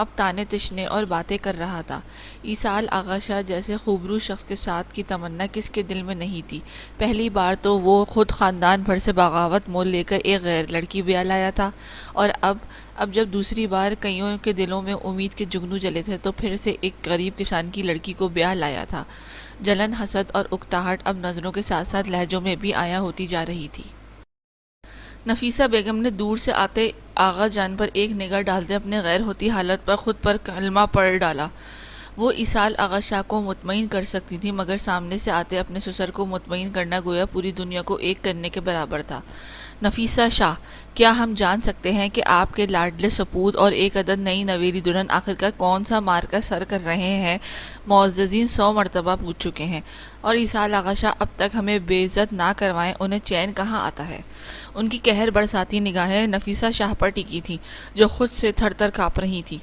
اب تانے تشنے اور باتیں کر رہا تھا۔ ایصال آغا شاہ جیسے خوبرو شخص کے ساتھ کی تمنا کس کے دل میں نہیں تھی۔ پہلی بار تو وہ خود خاندان بھر سے بغاوت مول لے کر ایک غیر لڑکی بیاہ لایا تھا، اور اب جب دوسری بار کئیوں کے دلوں میں امید کے جگنو جلے تھے تو پھر سے ایک غریب کسان کی لڑکی کو بیاہ لایا تھا۔ جلن، حسد اور اکتاہٹ اب نظروں کے ساتھ ساتھ لہجوں میں بھی عیاں ہوتی جا رہی تھی۔ نفیسہ بیگم نے دور سے آتے آغا جان پر ایک نگاہ ڈالتے اپنے غیر ہوتی حالت پر خود پر کلمہ پڑھ ڈالا۔ وہ ایصال آغا شاہ کو مطمئن کر سکتی تھی، مگر سامنے سے آتے اپنے سسر کو مطمئن کرنا گویا پوری دنیا کو ایک کرنے کے برابر تھا۔ نفیسہ شاہ، کیا ہم جان سکتے ہیں کہ آپ کے لاڈلے سپود اور ایک عدد نئی نویلی دلہن آخرکار کون سا مارکا سر کر رہے ہیں؟ معززین 100 مرتبہ پوچھ چکے ہیں، اور ایصال آغا شاہ اب تک ہمیں بے عزت نہ کروائیں انہیں چین کہاں آتا ہے؟ ان کی قہر برساتی نگاہیں نفیسہ شاہ پر ٹکی تھیں، جو خود سے تھر تھر کانپ رہی تھی۔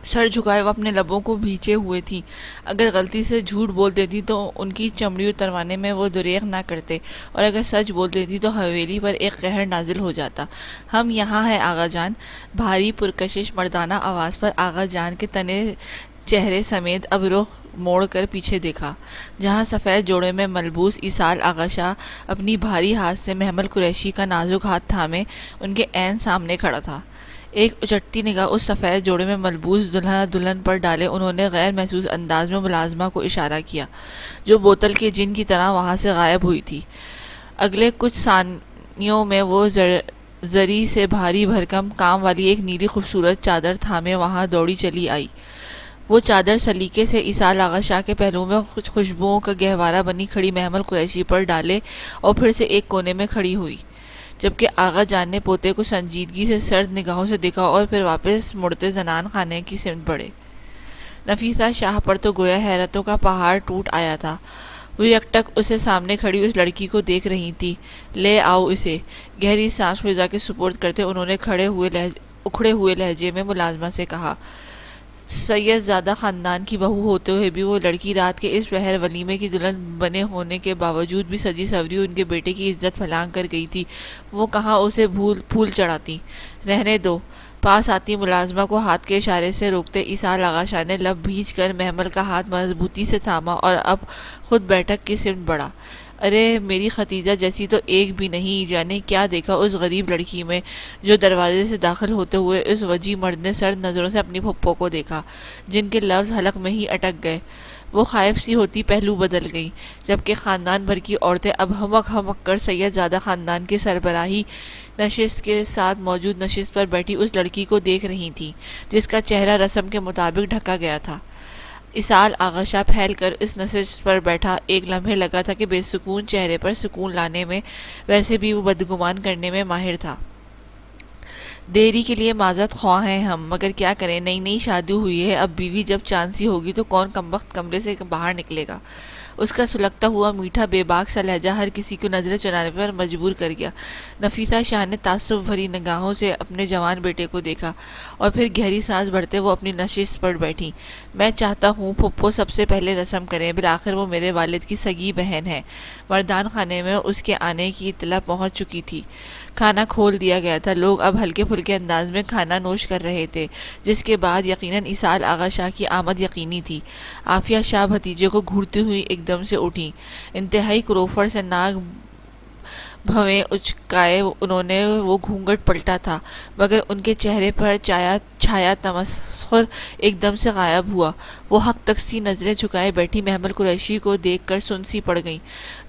سر جھکائے وہ اپنے لبوں کو بھینچے ہوئے تھی۔ اگر غلطی سے جھوٹ بول دیتی تو ان کی چمڑی اتروانے میں وہ دریغ نہ کرتے، اور اگر سچ بول دیتی تو حویلی پر ایک قہر نازل ہو جاتا۔ ہم یہاں ہیں آغا جان۔ بھاری پرکشش مردانہ آواز پر آغا جان کے تنے چہرے سمیت اب رخ موڑ کر پیچھے دیکھا، جہاں سفید جوڑے میں ملبوس ایصال آغا شاہ اپنی بھاری ہاتھ سے محمل قریشی کا نازک ہاتھ تھامے ان کے عین سامنے کھڑا تھا۔ ایک اچٹتی نگاہ اس سفید جوڑے میں ملبوس دلہا دلہن پر ڈالے انہوں نے غیر محسوس انداز میں ملازمہ کو اشارہ کیا، جو بوتل کے جن کی طرح وہاں سے غائب ہوئی تھی۔ اگلے کچھ ثانیوں میں وہ زری سے بھاری بھرکم کام والی ایک نیلی خوبصورت چادر تھامے وہاں دوڑی چلی آئی۔ وہ چادر سلیقے سے ایصال آغا شاہ کے پہلو میں خوشبوؤں کا گہوارہ بنی کھڑی محمل قریشی پر ڈالے اور پھر سے ایک کونے میں کھڑی ہوئی، جبکہ آغا جان نے پوتے کو سنجیدگی سے سرد نگاہوں سے دیکھا اور پھر واپس مڑتے زنان خانے کی سمت بڑھے۔ نفیسہ شاہ پر تو گویا حیرتوں کا پہاڑ ٹوٹ آیا تھا۔ وہ یکٹک اسے سامنے کھڑی اس لڑکی کو دیکھ رہی تھی۔ لے آؤ اسے، گہری سانس فضا کے سپرد کرتے انہوں نے اکھڑے ہوئے لہجے میں ملازمہ سے کہا۔ سید زادہ خاندان کی بہو ہوتے ہوئے بھی وہ لڑکی رات کے اس پہر ولیمے کی دلہن بنے ہونے کے باوجود بھی سجی سوری ان کے بیٹے کی عزت پھلانگ کر گئی تھی۔ وہ کہاں اسے پھول چڑھاتی؟ رہنے دو۔ پاس آتی ملازمہ کو ہاتھ کے اشارے سے روکتے ایصال آغا شاہ نے لب بھینچ کر محمل کا ہاتھ مضبوطی سے تھاما اور اب خود بیٹھک کی سمت بڑھا۔ ارے میری ختیجہ جیسی تو ایک بھی نہیں، جانے کیا دیکھا اس غریب لڑکی میں؟ جو دروازے سے داخل ہوتے ہوئے اس وجیح مرد نے سرد نظروں سے اپنی پھپھو کو دیکھا، جن کے لفظ حلق میں ہی اٹک گئے۔ وہ خائف سی ہوتی پہلو بدل گئی، جبکہ خاندان بھر کی عورتیں اب ہمک ہمک کر سید زادہ خاندان کے سربراہی نشست کے ساتھ موجود نشست پر بیٹھی اس لڑکی کو دیکھ رہی تھیں، جس کا چہرہ رسم کے مطابق ڈھکا گیا تھا۔ ایصال آغا شاہ پھیل کر اس نشست پر بیٹھا۔ ایک لمحے لگا تھا کہ بے سکون چہرے پر سکون لانے میں، ویسے بھی وہ بدگمان کرنے میں ماہر تھا۔ دیری کے لیے معذرت خواہ ہیں ہم، مگر کیا کریں، نئی شادی ہوئی ہے، اب بیوی جب چانسی ہوگی تو کون کمبخت کمرے سے باہر نکلے گا؟ اس کا سلگتا ہوا میٹھا بے باک سا لہجہ ہر کسی کو نظریں چنانے پر مجبور کر گیا۔ نفیسہ شاہ نے تعصب بھری نگاہوں سے اپنے جوان بیٹے کو دیکھا اور پھر گہری سانس بھرتے وہ اپنی نشست پر بیٹھی۔ میں چاہتا ہوں پھپھو سب سے پہلے رسم کریں، بالآخر وہ میرے والد کی سگی بہن ہے۔ مردان خانے میں اس کے آنے کی اطلاع پہنچ چکی تھی۔ کھانا کھول دیا گیا تھا، لوگ اب ہلکے پھلکے انداز میں کھانا نوش کر رہے تھے، جس کے بعد یقیناً ایصال آغا شاہ کی آمد یقینی تھی۔ عافیہ شاہ بھتیجے کو گھورتی ہوئی ایک دم سے اٹھی۔ انتہائی کروفر سے ناک بھویں اچکائے انہوں نے وہ گھونگھٹ پلٹا تھا، مگر ان کے چہرے پر چھایا تمسخر ایک دم سے غائب ہوا۔ وہ حق تک سی نظریں جھکائے بیٹھی محمل قریشی کو دیکھ کر سن سی پڑ گئیں۔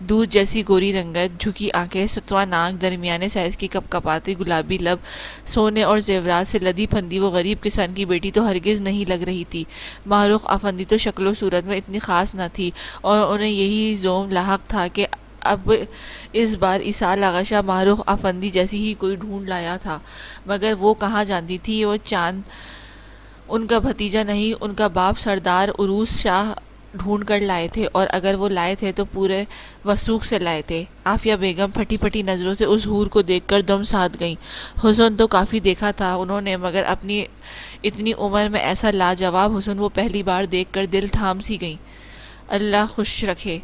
دودھ جیسی گوری رنگت، جھکی آنکھیں، ستواں ناک، درمیانے سائز کی کپکپاتی گلابی لب، سونے اور زیورات سے لدی پھندی وہ غریب کسان کی بیٹی تو ہرگز نہیں لگ رہی تھی۔ ماہ رخ افندی تو شکل و صورت میں اتنی خاص نہ تھی، اور انہیں یہی زوم لاحق تھا کہ اب اس بار ایصال آغا شاہ ماہ رخ افندی جیسی ہی کوئی ڈھونڈ لایا تھا، مگر وہ کہاں جانتی تھی وہ چاند ان کا بھتیجا نہیں، ان کا باپ سردار عروس شاہ ڈھونڈ کر لائے تھے، اور اگر وہ لائے تھے تو پورے وثوق سے لائے تھے۔ عافیہ بیگم پھٹی پھٹی نظروں سے اس حور کو دیکھ کر دم سادھ گئیں۔ حسن تو کافی دیکھا تھا انہوں نے، مگر اپنی اتنی عمر میں ایسا لاجواب حسن وہ پہلی بار دیکھ کر دل تھام سی گئیں۔ اللہ خوش رکھے۔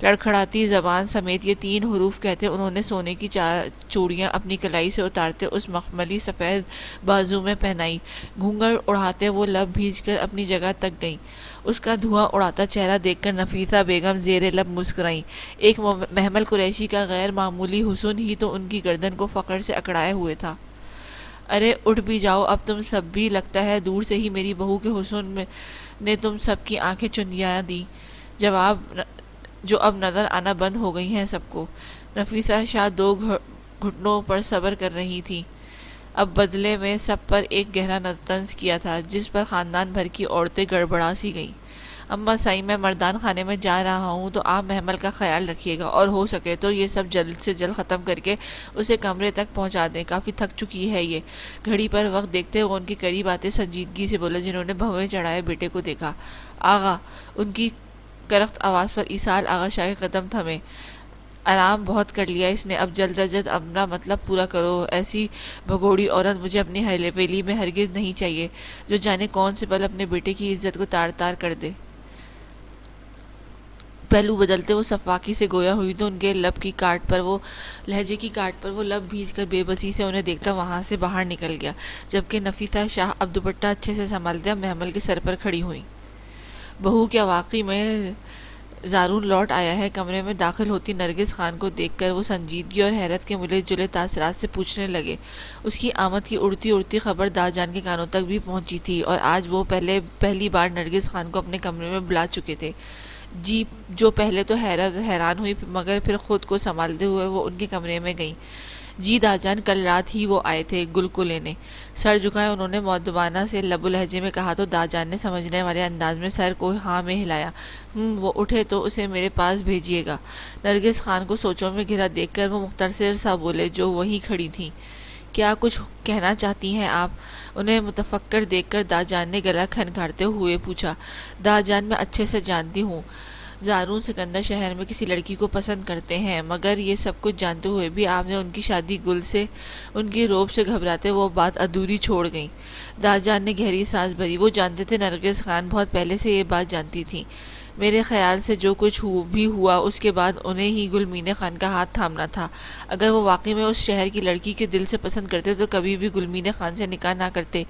لڑکھڑاتی زبان سمیت یہ 3 حروف کہتے انہوں نے سونے کی چوڑیاں اپنی کلائی سے اتارتے اس مخملی سفید بازو میں پہنائی۔ گھونگھٹ اڑاتے وہ لب بھیج کر اپنی جگہ تک گئیں۔ اس کا دھواں اڑاتا چہرہ دیکھ کر نفیسہ بیگم زیر لب مسکرائیں۔ ایک محمل قریشی کا غیر معمولی حسن ہی تو ان کی گردن کو فخر سے اکڑائے ہوئے تھا۔ ارے اٹھ بھی جاؤ اب تم سب بھی، لگتا ہے دور سے ہی میری بہو کے حسن نے تم سب کی آنکھیں چندیاں دیں، جو اب نظر آنا بند ہو گئی ہیں سب کو۔ نفیسہ شاہ 2 گھٹنوں پر صبر کر رہی تھی، اب بدلے میں سب پر ایک گہرا طنز کیا تھا جس پر خاندان بھر کی عورتیں گڑبڑا سی گئیں۔ اماں صاحب میں مردان خانے میں جا رہا ہوں تو آپ محمل کا خیال رکھیے گا، اور ہو سکے تو یہ سب جلد سے جلد ختم کر کے اسے کمرے تک پہنچا دیں، کافی تھک چکی ہے یہ۔ گھڑی پر وقت دیکھتے ہوئے ان کے قریب آتے سنجیدگی سے بولا جنہوں نے بھویں چڑھائے بیٹے کو دیکھا۔ آغا! ان کی کرخت آواز پر ایصال آغا شاہ کے قدم تھمے۔ آرام بہت کر لیا اس نے، اب جلد از جلد اپنا مطلب پورا کرو۔ ایسی بھگوڑی عورت مجھے اپنی حویلی میں ہرگز نہیں چاہیے، جو جانے کون سے پل اپنے بیٹے کی عزت کو تار تار کر دے۔ پہلو بدلتے وہ صفاقی سے گویا ہوئی تو ان کے لہجے کی کاٹ پر وہ لب بھیج کر بے بسی سے انہیں دیکھتا وہاں سے باہر نکل گیا، جبکہ نفیسہ شاہ اب دوپٹہ اچھے سے سنبھالتے اب محمل کے سر پر کھڑی ہوئیں۔ بہو کیا واقعی میں زارون لوٹ آیا ہے؟ کمرے میں داخل ہوتی نرگس خان کو دیکھ کر وہ سنجیدگی اور حیرت کے ملے جلے تاثرات سے پوچھنے لگے۔ اس کی آمد کی اڑتی اڑتی خبر داجان کے کانوں تک بھی پہنچی تھی، اور آج وہ پہلی بار نرگس خان کو اپنے کمرے میں بلا چکے تھے۔ جی جو پہلے تو حیران ہوئی، مگر پھر خود کو سنبھالتے ہوئے وہ ان کے کمرے میں گئیں۔ جی داجان، کل رات ہی وہ آئے تھے گل کو لینے۔ سر جھکائے انہوں نے مؤدبانہ سے لب و لہجے میں کہا تو داجان نے سمجھنے والے انداز میں سر کو ہاں میں ہلایا۔ وہ اٹھے تو اسے میرے پاس بھیجیے گا۔ نرگس خان کو سوچوں میں گھرا دیکھ کر وہ مختصر سا بولے جو وہیں کھڑی تھیں۔ کیا کچھ کہنا چاہتی ہیں آپ؟ انہیں متفکر دیکھ کر داجان نے گلا کھنکھارتے ہوئے پوچھا۔ داجان، میں اچھے سے جانتی ہوں زارون سکندر شہر میں کسی لڑکی کو پسند کرتے ہیں، مگر یہ سب کچھ جانتے ہوئے بھی آپ نے ان کی شادی گل سے، ان کی روب سے گھبراتے وہ بات ادھوری چھوڑ گئیں۔ داجان نے گہری سانس بھری۔ وہ جانتے تھے، نرگس خان بہت پہلے سے یہ بات جانتی تھیں۔ میرے خیال سے جو کچھ بھی ہوا اس کے بعد انہیں ہی گل مینے خان کا ہاتھ تھامنا تھا۔ اگر وہ واقعی میں اس شہر کی لڑکی کے دل سے پسند کرتے تو کبھی بھی گل مینے خان سے نکاح نہ کرتے۔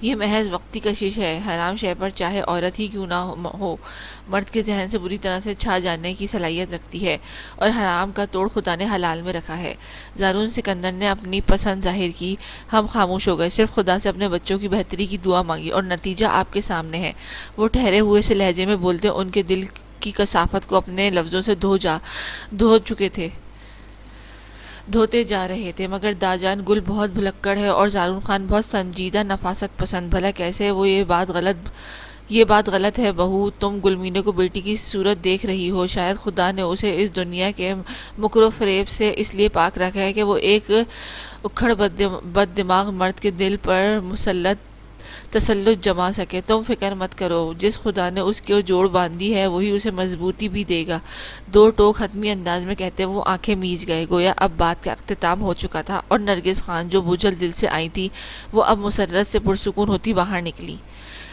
یہ محض وقتی کشش ہے۔ حرام شے پر چاہے عورت ہی کیوں نہ ہو، مرد کے ذہن سے بری طرح سے چھا جانے کی صلاحیت رکھتی ہے، اور حرام کا توڑ خدا نے حلال میں رکھا ہے۔ زارون سکندر نے اپنی پسند ظاہر کی۔ ہم خاموش ہو گئے، صرف خدا سے اپنے بچوں کی بہتری کی دعا مانگی، اور نتیجہ آپ کے سامنے ہے۔ وہ ٹھہرے ہوئے سے لہجے میں بولتے ان کے دل کی کثافت کو اپنے لفظوں سے دھوتے جا رہے تھے۔ مگر داجان، گل بہت بھلکڑ ہے اور زارون خان بہت سنجیدہ نفاست پسند، بھلا کیسے وہ یہ بات غلط ہے بہو، تم گل مینے کو بیٹی کی صورت دیکھ رہی ہو، شاید خدا نے اسے اس دنیا کے مکر و فریب سے اس لیے پاک رکھا ہے کہ وہ ایک اکھڑ بد دماغ مرد کے دل پر تسلط جما سکے۔ تم فکر مت کرو، جس خدا نے اس کی جوڑ باندھی ہے وہی اسے مضبوطی بھی دے گا۔ 2 ٹوک حتمی انداز میں کہتے وہ آنکھیں میج گئے، گویا اب بات کا اختتام ہو چکا تھا، اور نرگس خان جو بوجھل دل سے آئی تھی وہ اب مسرت سے پرسکون ہوتی باہر نکلی۔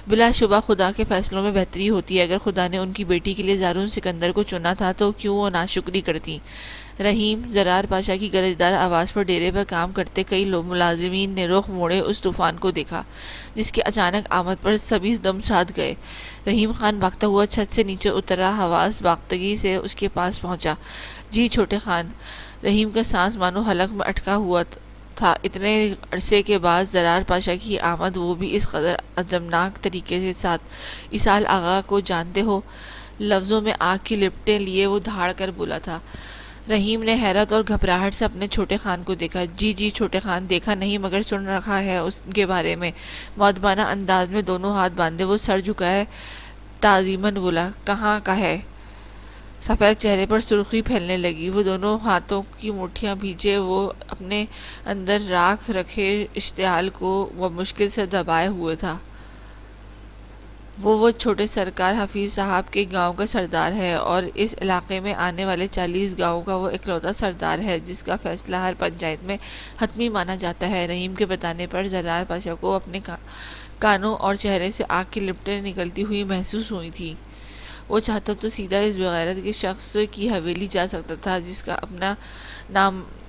بلا شبہ خدا کے فیصلوں میں بہتری ہوتی ہے۔ اگر خدا نے ان کی بیٹی کے لیے زارون سکندر کو چنا تھا تو کیوں وہ ناشکری کرتی؟ رحیم، زرار پاشا کی گرجدار آواز پر ڈیرے پر کام کرتے کئی ملازمین نے رخ موڑے اس طوفان کو دیکھا، جس کی اچانک آمد پر سبھی دم ساتھ گئے۔ رحیم خان بھاگتا ہوا چھت سے نیچے اترا، حواس باختگی سے اس کے پاس پہنچا۔ جی چھوٹے خان۔ رحیم کا سانس مانو حلق میں اٹکا ہوا تھا۔ اتنے عرصے کے بعد زرار پاشا کی آمد، وہ بھی اس قدر عجبناک طریقے کے ساتھ۔ ایصال آغا کو جانتے ہو؟ لفظوں میں آگ کی لپٹیں لیے وہ دھاڑ کر بولا تھا۔ رحیم نے حیرت اور گھبراہٹ سے اپنے چھوٹے خان کو دیکھا۔ جی چھوٹے خان، دیکھا نہیں مگر سن رکھا ہے اس کے بارے میں۔ مؤدبانہ انداز میں دونوں ہاتھ باندھے وہ سر جھکائے تعظیماً بولا۔ کہاں کا ہے؟ سفید چہرے پر سرخی پھیلنے لگی۔ وہ دونوں ہاتھوں کی مٹھیاں بھیجے وہ اپنے اندر راکھ رکھے اشتعال کو وہ مشکل سے دبائے ہوئے تھا۔ وہ چھوٹے سرکار حفیظ صاحب کے گاؤں کا سردار ہے، اور اس علاقے میں آنے والے 40 گاؤں کا وہ اکلوتا سردار ہے جس کا فیصلہ ہر پنچایت میں حتمی مانا جاتا ہے۔ رحیم کے بتانے پر زرار پاشا کو اپنے کانوں اور چہرے سے آگ کی لپٹیں نکلتی ہوئی محسوس ہوئی تھی۔ وہ چاہتا تو سیدھا اس بغیرت کے شخص کی حویلی جا سکتا تھا جس کا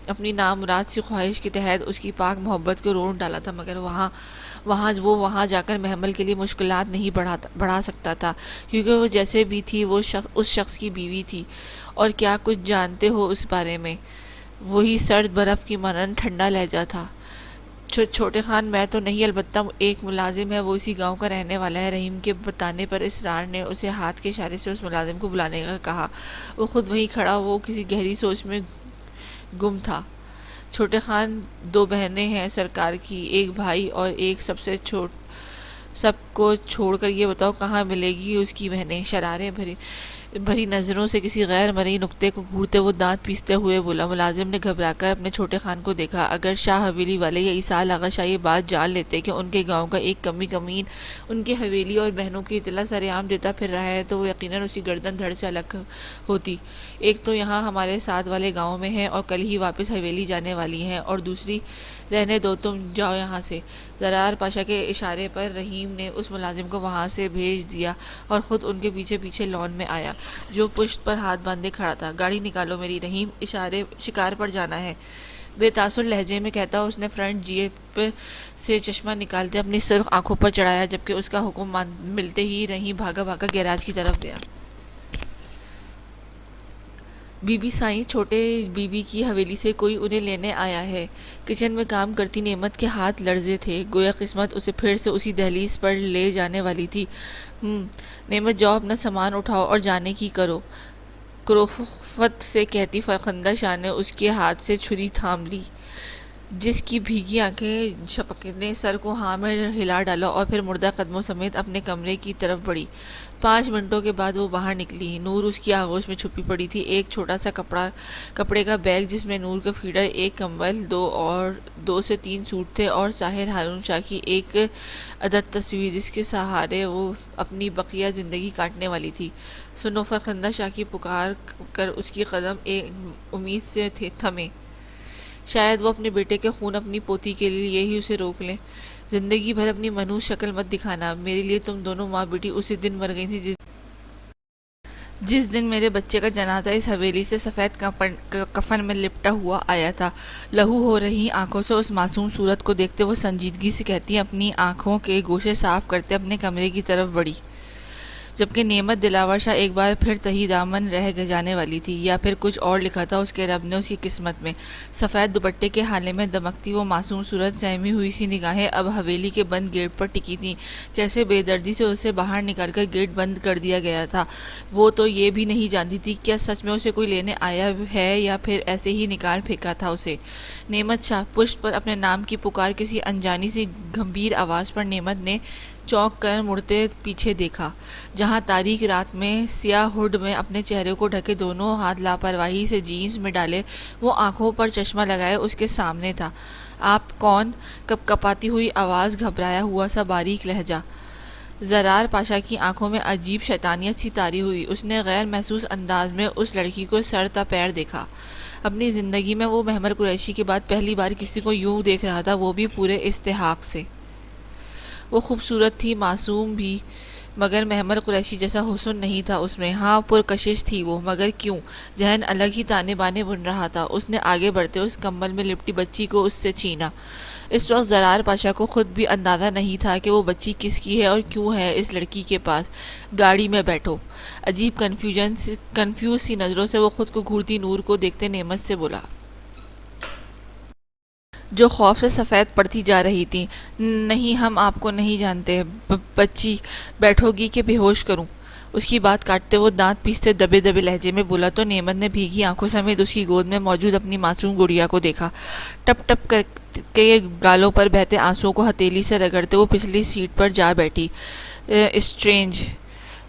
اپنی نامراد سی خواہش کے تحت اس کی پاک محبت کو رون ڈالا تھا، مگر وہاں جا کر محمل کے لیے مشکلات نہیں بڑھا سکتا تھا، کیونکہ وہ جیسے بھی تھی وہ اس شخص کی بیوی تھی۔ اور کیا کچھ جانتے ہو اس بارے میں؟ وہی سرد برف کی مانند ٹھنڈا لہجہ تھا۔ چھوٹے خان میں تو نہیں، البتہ ایک ملازم ہے، وہ اسی گاؤں کا رہنے والا ہے۔ رحیم کے بتانے پر اسرار نے اسے ہاتھ کے اشارے سے اس ملازم کو بلانے کا کہا۔ وہ خود وہیں کھڑا، وہ کسی گہری سوچ میں گم تھا۔ چھوٹے خان 2 بہنیں ہیں سرکار کی، ایک بھائی اور ایک سب کو چھوڑ کر یہ بتاؤ کہاں ملے گی اس کی بہنیں؟ شرارے بھری نظروں سے کسی غیر مرئی نقطے کو گھورتے وہ دانت پیستے ہوئے بولا۔ ملازم نے گھبرا کر اپنے چھوٹے خان کو دیکھا۔ اگر شاہ حویلی والے یا اسحاق آغا شاہ یہ بات جان لیتے کہ ان کے گاؤں کا ایک کمین ان کی حویلی اور بہنوں کی اطلاع سرعام دیتا پھر رہا ہے تو وہ یقیناً اس کی گردن دھڑ سے الگ ہوتی۔ ایک تو یہاں ہمارے ساتھ والے گاؤں میں ہے اور کل ہی واپس حویلی جانے والی ہیں، اور دوسری رہنے دو، تم جاؤ یہاں سے۔ زرار پاشا کے اشارے پر رحیم نے اس ملازم کو وہاں سے بھیج دیا اور خود ان کے پیچھے پیچھے لان میں آیا، جو پشت پر ہاتھ باندھے کھڑا تھا۔ گاڑی نکالو میری، رحیم شکار پر جانا ہے، بے تاثر لہجے میں کہتا اس نے فرنٹ جیب سے چشمہ نکالتے اپنی سرخ آنکھوں پر چڑھایا، جبکہ اس کا حکم ملتے ہی رحیم بھاگا گیراج کی طرف گیا۔ بی بی سائیں، چھوٹے بی بی کی حویلی سے کوئی انہیں لینے آیا ہے۔ کچن میں کام کرتی نعمت کے ہاتھ لرزے تھے، گویا قسمت اسے پھر سے اسی دہلیز پر لے جانے والی تھی۔ نعمت جاؤ، اپنا سامان اٹھاؤ اور جانے کی کرو، کروفت سے کہتی فرخندہ شاہ نے اس کے ہاتھ سے چھری تھام لی، جس کی بھیگی آنکھیں جھپکنے سر کو ہاں میں ہلا ڈالا اور پھر مردہ قدموں سمیت اپنے کمرے کی طرف بڑھی۔ 5 منٹوں کے بعد وہ باہر نکلی۔ نور اس کی آغوش میں چھپی پڑی تھی، ایک چھوٹا سا کپڑے کا بیگ جس میں نور کا فیڈر، ایک کمبل، 2 سے 3 سوٹ تھے، اور ساحر ہارون شاہ کی ایک عدد تصویر جس کے سہارے وہ اپنی بقیہ زندگی کاٹنے والی تھی۔ سنو! فرخندہ شاہ کی پکار کر اس کی قدم امید سے تھمے۔ شاید وہ اپنے بیٹے کے خون اپنی پوتی کے لیے ہی اسے روک لیں۔ زندگی بھر اپنی منحوس شکل مت دکھانا، میرے لیے تم دونوں ماں بیٹی اسی دن مر گئی تھی جس دن میرے بچے کا جنازہ اس حویلی سے سفید کفن میں لپٹا ہوا آیا تھا۔ لہو ہو رہی آنکھوں سے اس معصوم صورت کو دیکھتے وہ سنجیدگی سے کہتی، اپنی آنکھوں کے گوشے صاف کرتے اپنے کمرے کی طرف بڑھی، جبکہ نعمت دلاور شاہ ایک بار پھر تہی دامن رہ جانے والی تھی، یا پھر کچھ اور لکھا تھا اس کے رب نے اس کی قسمت میں۔ سفید دوپٹے کے حالے میں دمکتی وہ معصوم صورت، سہمی ہوئی سی نگاہیں اب حویلی کے بند گیٹ پر ٹکی تھیں۔ کیسے بے دردی سے اسے باہر نکال کر گیٹ بند کر دیا گیا تھا۔ وہ تو یہ بھی نہیں جانتی تھی کیا سچ میں اسے کوئی لینے آیا ہے یا پھر ایسے ہی نکال پھینکا تھا اسے۔ نعمت شاہ! پشت پر اپنے نام کی پکار کسی انجانی سی گمبھیر آواز پر نعمت نے چونک کر مڑتے پیچھے دیکھا، جہاں تاریک رات میں سیاہ ہڈ میں اپنے چہرے کو ڈھکے دونوں ہاتھ لاپرواہی سے جینس میں ڈالے وہ آنکھوں پر چشمہ لگائے اس کے سامنے تھا۔ آپ کون؟ کپاتی ہوئی آواز، گھبرایا ہوا سا باریک لہجہ۔ زرار پاشا کی آنکھوں میں عجیب شیطانیت سی طاری ہوئی۔ اس نے غیر محسوس انداز میں اس لڑکی کو سر تا پیر دیکھا۔ اپنی زندگی میں وہ محمل قریشی کے بعد پہلی بار کسی کو یوں دیکھ رہا تھا، وہ بھی پورے استحقاق سے۔ وہ خوبصورت تھی، معصوم بھی، مگر محمل قریشی جیسا حسن نہیں تھا اس میں۔ ہاں، پرکشش تھی وہ، مگر کیوں؟ ذہن الگ ہی تانے بانے بن رہا تھا۔ اس نے آگے بڑھتے اس کمبل میں لپٹی بچی کو اس سے چھینا۔ اس وقت زرار پاشا کو خود بھی اندازہ نہیں تھا کہ وہ بچی کس کی ہے اور کیوں ہے اس لڑکی کے پاس۔ گاڑی میں بیٹھو۔ عجیب کنفیوز سی نظروں سے وہ خود کو گھورتی نور کو دیکھتے نعمت سے بولا، جو خوف سے سفید پڑتی جا رہی تھی۔ نہیں، ہم آپ کو نہیں جانتے۔ بچی بیٹھو گی کہ بے ہوش کروں؟ اس کی بات کاٹتے وہ دانت پیستے دبے لہجے میں بولا تو نعمت نے بھیگی آنکھوں سمیت اس کی گود میں موجود اپنی معصوم گڑیا کو دیکھا۔ ٹپ ٹپ کر کے گالوں پر بہتے آنسوؤں کو ہتھیلی سے رگڑتے وہ پچھلی سیٹ پر جا بیٹھی۔ اسٹرینج!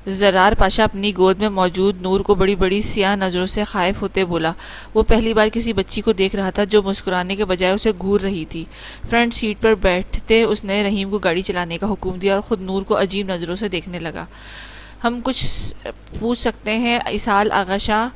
زرار پاشا اپنی گود میں موجود نور کو بڑی بڑی سیاہ نظروں سے خائف ہوتے بولا۔ وہ پہلی بار کسی بچی کو دیکھ رہا تھا جو مسکرانے کے بجائے اسے گھور رہی تھی۔ فرنٹ سیٹ پر بیٹھتے اس نے رحیم کو گاڑی چلانے کا حکم دیا اور خود نور کو عجیب نظروں سے دیکھنے لگا۔ ہم کچھ پوچھ سکتے ہیں اسحاق آغا شاہ؟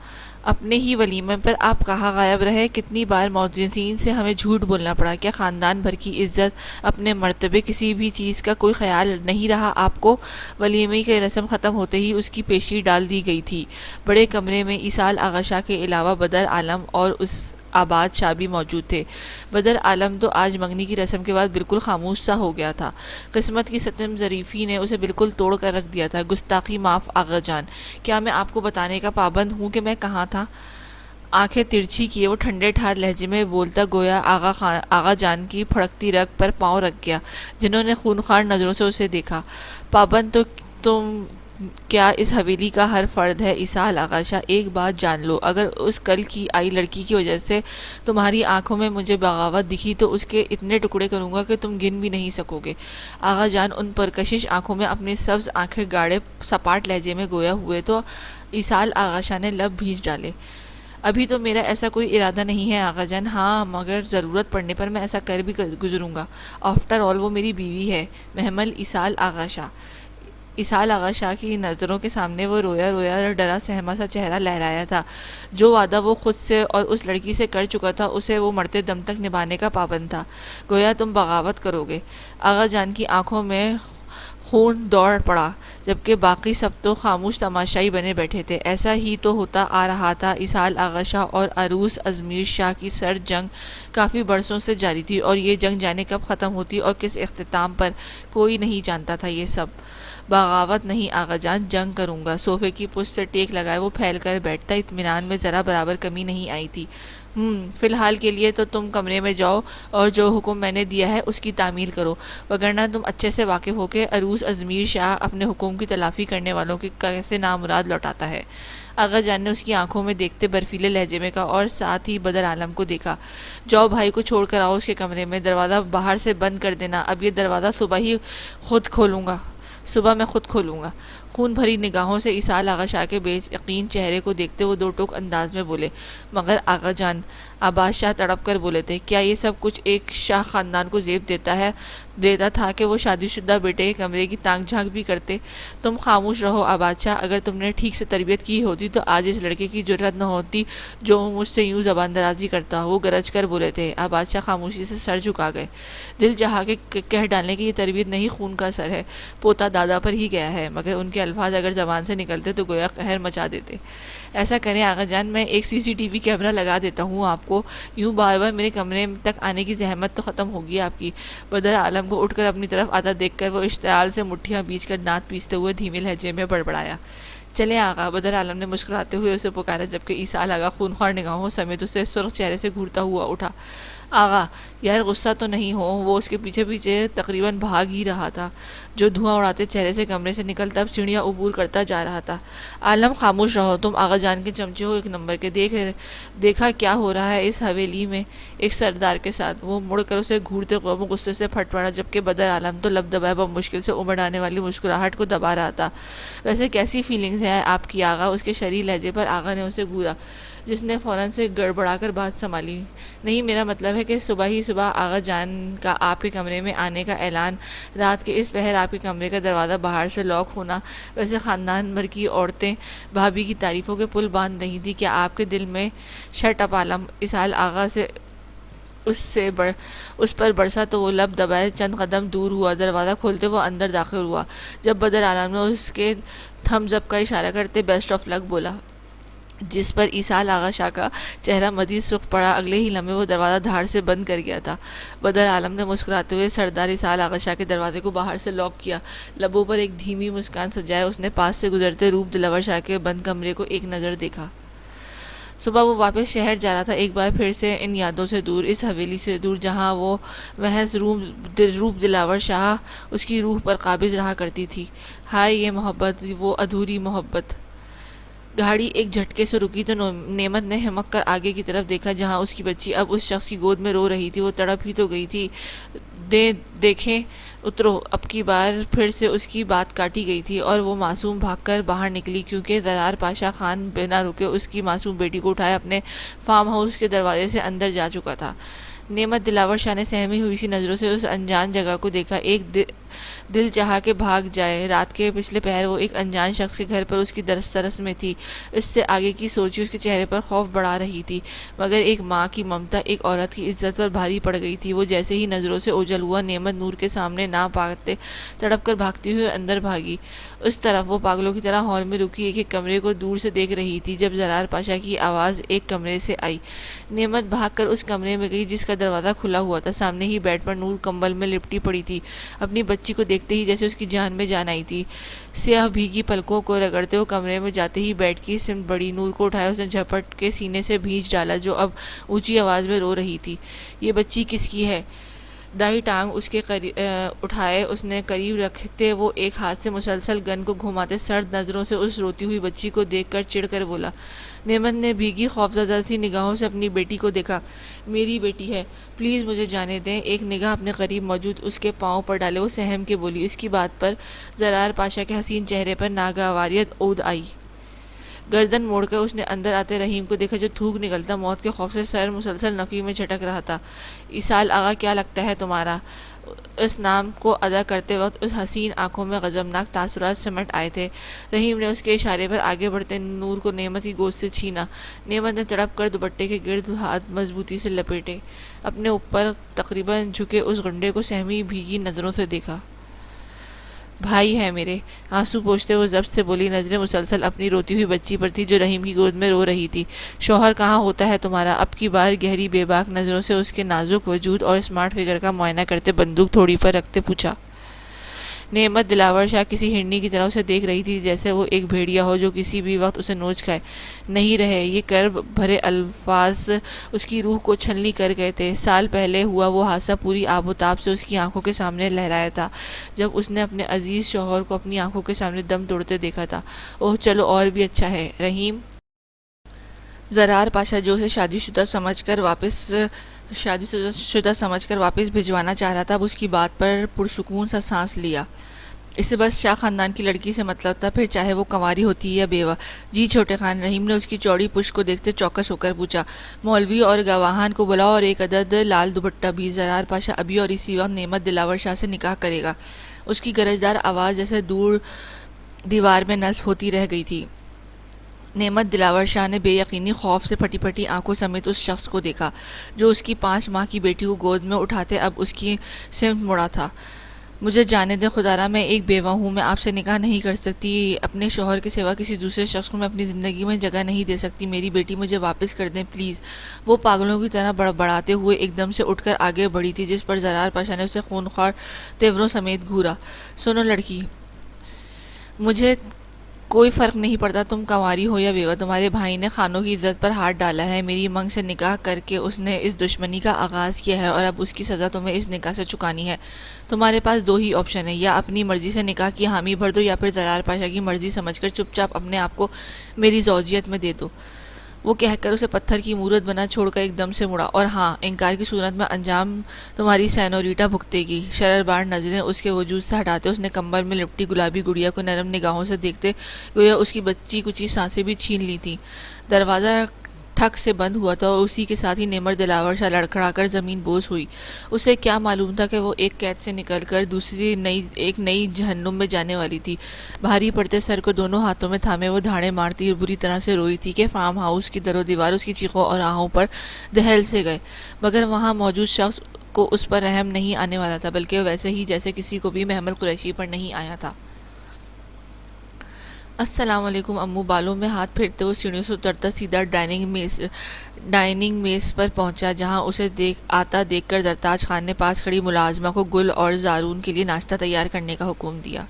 اپنے ہی ولیمے پر آپ کہاں غائب رہے؟ کتنی بار معززین سے ہمیں جھوٹ بولنا پڑا؟ کیا خاندان بھر کی عزت، اپنے مرتبے، کسی بھی چیز کا کوئی خیال نہیں رہا آپ کو؟ ولیمے کی رسم ختم ہوتے ہی اس کی پیشی ڈال دی گئی تھی۔ بڑے کمرے میں ایصال آغا شاہ کے علاوہ بدر عالم اور اس آباد شاہ بھی موجود تھے۔ بدر عالم تو آج منگنی کی رسم کے بعد بالکل خاموش سا ہو گیا تھا۔ قسمت کی ستم ظریفی نے اسے بالکل توڑ کر رکھ دیا تھا۔ گستاخی معاف آغا جان، کیا میں آپ کو بتانے کا پابند ہوں کہ میں کہاں تھا؟ آنکھیں ترچھی کیے وہ ٹھنڈے ٹھار لہجے میں بولتا گویا آغا جان کی پھڑکتی رگ پر پاؤں رکھ گیا، جنہوں نے خونخوار نظروں سے اسے دیکھا۔ پابند تو تم کیا اس حویلی کا ہر فرد ہے ایصال آغا شاہ، ایک بات جان لو، اگر اس کل کی آئی لڑکی کی وجہ سے تمہاری آنکھوں میں مجھے بغاوت دکھی تو اس کے اتنے ٹکڑے کروں گا کہ تم گن بھی نہیں سکو گے۔ آغا جان ان پرکشش آنکھوں میں اپنے سبز آنکھیں گاڑے سپاٹ لہجے میں گویا ہوئے تو ایصال آغا شاہ نے لب بھیج ڈالے۔ ابھی تو میرا ایسا کوئی ارادہ نہیں ہے آغا جان، ہاں مگر ضرورت پڑنے پر میں ایسا کر بھی گزروں گا۔ آفٹر آل وہ میری بیوی ہے۔ محمل ایصال آغا شاہ۔ ایصال آغا شاہ کی نظروں کے سامنے وہ رویا رویا اور ڈرا سہما سا چہرہ لہرایا تھا۔ جو وعدہ وہ خود سے اور اس لڑکی سے کر چکا تھا اسے وہ مرتے دم تک نبھانے کا پابند تھا۔ گویا تم بغاوت کرو گے۔ آغا جان کی آنکھوں میں خون دوڑ پڑا، جبکہ باقی سب تو خاموش تماشائی بنے بیٹھے تھے۔ ایسا ہی تو ہوتا آ رہا تھا۔ ایصال آغا شاہ اور عروس ازمیر شاہ کی سر جنگ کافی برسوں سے جاری تھی، اور یہ جنگ جانے کب ختم ہوتی اور کس اختتام پر کوئی نہیں جانتا تھا۔ یہ سب بغاوت نہیں آغا جان، جنگ کروں گا۔ صوفے کی پشت سے ٹیک لگائے وہ پھیل کر بیٹھتا، اطمینان میں ذرا برابر کمی نہیں آئی تھی۔ فی الحال کے لیے تو تم کمرے میں جاؤ اور جو حکم میں نے دیا ہے اس کی تعمیل کرو، وگرنہ تم اچھے سے واقف ہو کہ عروس ازمیر شاہ اپنے حکم کی تلافی کرنے والوں کی کیسے نامراد لوٹاتا ہے۔ آغا جان نے اس کی آنکھوں میں دیکھتے برفیلے لہجے میں کہا، اور ساتھ ہی بدر عالم کو دیکھا، جاؤ بھائی کو چھوڑ کر آؤ اس کے کمرے میں، دروازہ باہر سے بند کر دینا، اب یہ دروازہ صبح میں خود کھولوں گا۔ خون بھری نگاہوں سے ایصال آغا شاہ کے بے یقین چہرے کو دیکھتے وہ دو ٹوک انداز میں بولے، مگر آغا جان، عباس شاہ تڑپ کر بولے تھے، کیا یہ سب کچھ ایک شاہ خاندان کو زیب دیتا تھا کہ وہ شادی شدہ بیٹے کے کمرے کی تانک جھانک بھی کرتے؟ تم خاموش رہو عباس شاہ، اگر تم نے ٹھیک سے تربیت کی ہوتی تو آج اس لڑکے کی جرأت نہ ہوتی جو مجھ سے یوں زبان درازی کرتا۔ وہ گرج کر بولے تھے۔ عباس شاہ خاموشی سے سر جھکا گئے، دل چاہا کہ کہہ ڈالنے کی یہ تربیت نہیں، خون کا اثر ہے، پوتا دادا پر ہی گیا ہے، مگر ان کے الفاظ اگر زبان سے نکلتے تو گویا قہر مچا دیتے۔ ایسا کریں آغا جان، میں ایک CCTV کیمرہ لگا دیتا ہوں آپ کو، یوں بار بار میرے کمرے تک آنے کی زحمت تو ختم ہوگی آپ کی۔ بدر عالم کو اٹھ کر اپنی طرف آتا دیکھ کر وہ اشتعال سے مٹھیاں بیچ کر دانت پیستے ہوئے دھیمے لہجے میں بڑبڑایا، چلیں آغا۔ بدر عالم نے مسکراتے ہوئے اسے پکارا، جبکہ ایصال آغا خونخوار نگاہوں سمیت اسے سرخ چہرے سے گھورتا ہوا اٹھا۔ آغا یار غصہ تو نہیں ہو؟ وہ اس کے پیچھے پیچھے تقریباً بھاگ ہی رہا تھا، جو دھواں اڑاتے چہرے سے کمرے سے نکل تب سیڑھیاں عبور کرتا جا رہا تھا۔ عالم خاموش رہو، تم آغا جان کے چمچے ہو ایک نمبر کے، دیکھا کیا ہو رہا ہے اس حویلی میں ایک سردار کے ساتھ؟ وہ مڑ کر اسے گھورتے قوم غصے سے پھٹ پڑا، جبکہ بدر عالم تو لب دبائے بمشکل سے امڑ آنے والی مسکراہٹ کو دبا رہا تھا۔ ویسے کیسی فیلنگز ہیں آپ کی آغا؟ اس کے شریر لہجے پر آغا نے اسے گھورا، جس نے فوراً سے گڑبڑا کر بات سنبھالی۔ نہیں، میرا مطلب ہے کہ صبح ہی صبح آغا جان کا آپ کے کمرے میں آنے کا اعلان، رات کے اس پہر آپ کے کمرے کا دروازہ باہر سے لاک ہونا، ویسے خاندان بھر کی عورتیں بھابھی کی تعریفوں کے پل باندھ رہی تھی، کیا آپ کے دل میں شٹ اپ عالم؟ ایصال آغا سے اس پر برسا تو وہ لب دبائے چند قدم دور ہوا، دروازہ کھولتے وہ اندر داخل ہوا، جب بدر عالم نے اس کے تھمز اپ کا اشارہ کرتے بیسٹ آف لک بولا، جس پر ایصال آغا شاہ کا چہرہ مزید سرخ پڑا۔ اگلے ہی لمحے وہ دروازہ دھاڑ سے بند کر گیا تھا۔ بدر عالم نے مسکراتے ہوئے سردار ایصال آغا شاہ کے دروازے کو باہر سے لاک کیا، لبوں پر ایک دھیمی مسکان سجائے اس نے پاس سے گزرتے روپ دلاور شاہ کے بند کمرے کو ایک نظر دیکھا۔ صبح وہ واپس شہر جا رہا تھا، ایک بار پھر سے ان یادوں سے دور، اس حویلی سے دور جہاں وہ محض روپ دلاور شاہ اس کی روح پر قابض رہا کرتی تھی۔ ہائے یہ محبت، وہ ادھوری محبت! گاڑی ایک جھٹکے سے رکی تو نعمت نے ہمک کر آگے کی طرف دیکھا، جہاں اس کی بچی اب اس شخص کی گود میں رو رہی تھی۔ وہ تڑپ ہی تو گئی تھی۔ دیکھیں اترو! اب کی بار پھر سے اس کی بات کاٹی گئی تھی، اور وہ معصوم بھاگ کر باہر نکلی، کیونکہ زرار پاشا خان بنا رکے اس کی معصوم بیٹی کو اٹھائے اپنے فارم ہاؤس کے دروازے سے اندر جا چکا تھا۔ نعمت دلاور شاہ نے سہمی ہوئی سی نظروں سے اس انجان جگہ کو دیکھا، دل چاہا کہ بھاگ جائے۔ رات کے پچھلے پہر وہ ایک انجان شخص کے گھر پر اس کی دسترس میں تھی۔ اس سے آگے کی سوچی اس کے چہرے پر خوف بڑھا رہی تھی، مگر ایک ماں کی ممتا ایک عورت کی عزت پر بھاری پڑ گئی تھی۔ وہ جیسے ہی نظروں سے اوجھل ہوا نعمت نور کے سامنے نہ پاتے تڑپ کر بھاگتی ہوئے اندر بھاگی۔ اس طرف وہ پاگلوں کی طرح ہال میں رکی ایک ایک کمرے کو دور سے دیکھ رہی تھی جب زرار پاشا کی آواز ایک کمرے سے آئی۔ نعمت بھاگ کر اس کمرے میں گئی جس کا دروازہ کھلا ہوا تھا۔ سامنے ہی بیڈ پر نور کمبل میں لپٹی پڑی تھی، اپنی بچی کو دیکھتے ہی جیسے اس کی جان میں جان آئی تھی۔ سیاہ بھیگی پلکوں کو رگڑتے وہ کمرے میں جاتے ہی بیڈ کی سمت بڑھی، نور کو اٹھایا، اس نے جھپٹ کے سینے سے بھینچ ڈالا جو اب اونچی آواز میں رو رہی تھی۔ یہ بچی کس کی ہے؟ دائیں ٹانگ اس کے اٹھائے اس نے قریب رکھتے وہ ایک ہاتھ سے مسلسل گن کو گھماتے سرد نظروں سے اس روتی ہوئی بچی کو دیکھ کر چڑھ کر بولا۔ نعمت نے بھیگی خوفزدہ سی نگاہوں سے اپنی بیٹی کو دیکھا۔ میری بیٹی ہے، پلیز مجھے جانے دیں۔ ایک نگاہ اپنے قریب موجود اس کے پاؤں پر ڈالے وہ سہم کے بولی۔ اس کی بات پر زرار پاشا کے حسین چہرے پر ناگواریت عود آئی۔ گردن موڑ کر اس نے اندر آتے رحیم کو دیکھا جو تھوک نکلتا موت کے خوف سے سر مسلسل نفی میں جھٹک رہا تھا۔ ایصال آغا کیا لگتا ہے تمہارا؟ اس نام کو ادا کرتے وقت اس حسین آنکھوں میں غضبناک تاثرات سمٹ آئے تھے۔ رحیم نے اس کے اشارے پر آگے بڑھتے نور کو نعمت کی گود سے چھینا۔ نعمت نے تڑپ کر دوپٹے کے گرد ہاتھ مضبوطی سے لپیٹے، اپنے اوپر تقریباً جھکے اس گنڈے کو سہمی بھیگی نظروں سے دیکھا۔ بھائی ہے میرے، آنسو پوچھتے وہ ضبط سے بولی، نظریں مسلسل اپنی روتی ہوئی بچی پر تھی جو رحیم کی گود میں رو رہی تھی۔ شوہر کہاں ہوتا ہے تمہارا؟ اب کی بار گہری بے باک نظروں سے اس کے نازک وجود اور اسمارٹ فگر کا معائنہ کرتے بندوق تھوڑی پر رکھتے پوچھا۔ نعمت دلاور شاہ کسی ہرنی کی طرح اسے دیکھ رہی تھی جیسے وہ ایک بھیڑیا ہو جو کسی بھی وقت اسے نوچ کھائے۔ نہیں رہے، یہ کرب بھرے الفاظ اس کی روح کو چھلنی کر گئے تھے۔ سال پہلے ہوا وہ حادثہ پوری آب و تاب سے اس کی آنکھوں کے سامنے لہرایا تھا جب اس نے اپنے عزیز شوہر کو اپنی آنکھوں کے سامنے دم توڑتے دیکھا تھا۔ اوہ چلو اور بھی اچھا ہے۔ رحیم زرار پاشا جو اسے شادی شدہ سمجھ کر واپس بھجوانا چاہ رہا تھا، اب اس کی بات پر پرسکون سا سانس لیا۔ اسے بس شاہ خاندان کی لڑکی سے مطلب تھا، پھر چاہے وہ کنواری ہوتی یا بیوہ۔ جی چھوٹے خان، رحیم نے اس کی چوڑی پشت کو دیکھتے چوکس ہو کر پوچھا۔ مولوی اور گواہان کو بلاؤ اور ایک عدد لال دوپٹہ بھی۔ زرار پاشا ابھی اور اسی وقت نعمت دلاور شاہ سے نکاح کرے گا۔ اس کی گرجدار آواز جیسے دور دیوار میں نصب ہوتی رہ گئی تھی۔ نعمت دلاور شاہ نے بے یقینی خوف سے پھٹی پھٹی آنکھوں سمیت اس شخص کو دیکھا جو اس کی 5 ماہ کی بیٹی کو گود میں اٹھاتے اب اس کی سمت مڑا تھا۔ مجھے جانے دیں خدارا، میں ایک بیوہ ہوں، میں آپ سے نکاح نہیں کر سکتی، اپنے شوہر کے سوا کسی دوسرے شخص کو میں اپنی زندگی میں جگہ نہیں دے سکتی، میری بیٹی مجھے واپس کر دیں پلیز۔ وہ پاگلوں کی طرح بڑبڑاتے ہوئے ایک دم سے اٹھ کر آگے بڑھی تھی جس پر زرار پاشا نے اسے خونخوار تیوروں سمیت گھورا۔ سنو لڑکی، مجھے کوئی فرق نہیں پڑتا تم کنواری ہو یا بیوہ، تمہارے بھائی نے خانوں کی عزت پر ہاتھ ڈالا ہے، میری منگ سے نکاح کر کے اس نے اس دشمنی کا آغاز کیا ہے اور اب اس کی سزا تمہیں اس نکاح سے چکانی ہے۔ تمہارے پاس 2 ہی آپشن ہیں، یا اپنی مرضی سے نکاح کی حامی بھر دو یا پھر زرار پاشا کی مرضی سمجھ کر چپ چاپ اپنے آپ کو میری زوجیت میں دے دو۔ وہ کہہ کر اسے پتھر کی مورت بنا چھوڑ کر ایک دم سے مڑا۔ اور ہاں، انکار کی صورت میں انجام تمہاری سینوریٹا بھگتے گی۔ شرربار نظریں اس کے وجود سے ہٹاتے اس نے کمبل میں لپٹی گلابی گڑیا کو نرم نگاہوں سے دیکھتے گویا اس کی بچی کچی سانسیں بھی چھین لی تھیں۔ دروازہ ٹھک سے بند ہوا تھا اور اسی کے ساتھ ہی نعمت دلاور شاہ لڑکھڑا کر زمین بوس ہوئی۔ اسے کیا معلوم تھا کہ وہ ایک قید سے نکل کر ایک نئی جہنم میں جانے والی تھی۔ بھاری پڑتے سر کو دونوں ہاتھوں میں تھامے وہ دھاڑے مارتی اور بری طرح سے روئی تھی کہ فارم ہاؤس کی در و دیوار اس کی چیخوں اور آہوں پر دہل سے گئے، مگر وہاں موجود شخص کو اس پر رحم نہیں آنے والا تھا، بلکہ ویسے ہی جیسے کسی کو بھی محمل قریشی پر نہیں آیا تھا۔ السلام علیکم امو۔ بالوں میں ہاتھ پھیرتے وہ سیڑھیوں سے اترتا سیدھا ڈائننگ میز پر پہنچا جہاں اسے آتا دیکھ کر درتاج خان نے پاس کھڑی ملازمہ کو گل اور زارون کے لیے ناشتہ تیار کرنے کا حکم دیا